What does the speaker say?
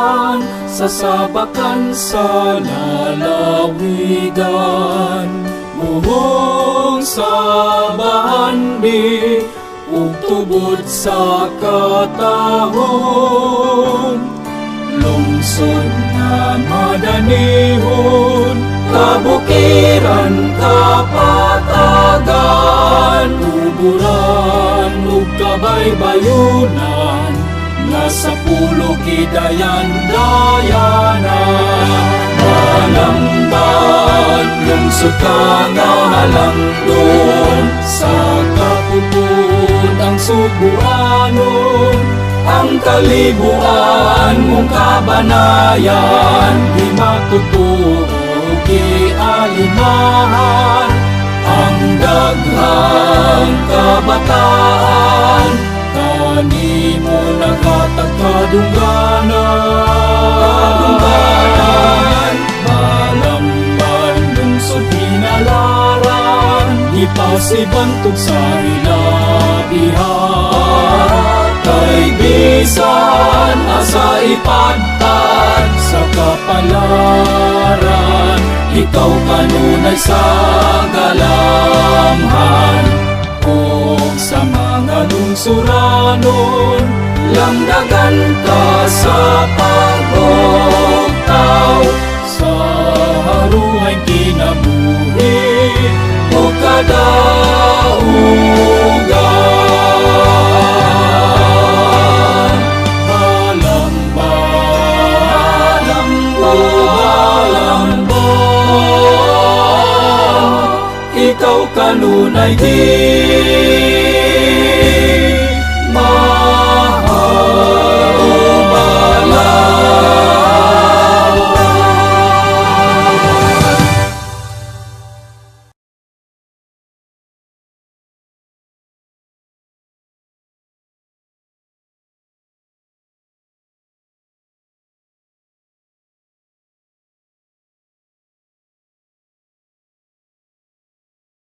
kasabakan, sasabakan sa lalawigan. Muhong sabahan mi, ug tubod sa katahon. Lungsod na madanihon, kabukiran, kapatagan, tuburan ug kabaybayunan, nasa pulo kidayan-dayanan. Malamban, lungsod ka nga halangdon, sa kapupod ang subuanon, ang kalibuan mong kabanayan, di matutuog ialimahan. Ang daghang kabataan, kanimo naghatag kadungganan. Malamban, lungsod hinalaran, ipasibantog sa hilabihan. Kay bisan asa ipadpad sa kapalaran, ikaw kanunay sa galamhan. Kung sa mga lungsuranon, langdagan ka sa pagugtaw, sa haruhang kinabuhi o kadaugan. Ikaw kanunay di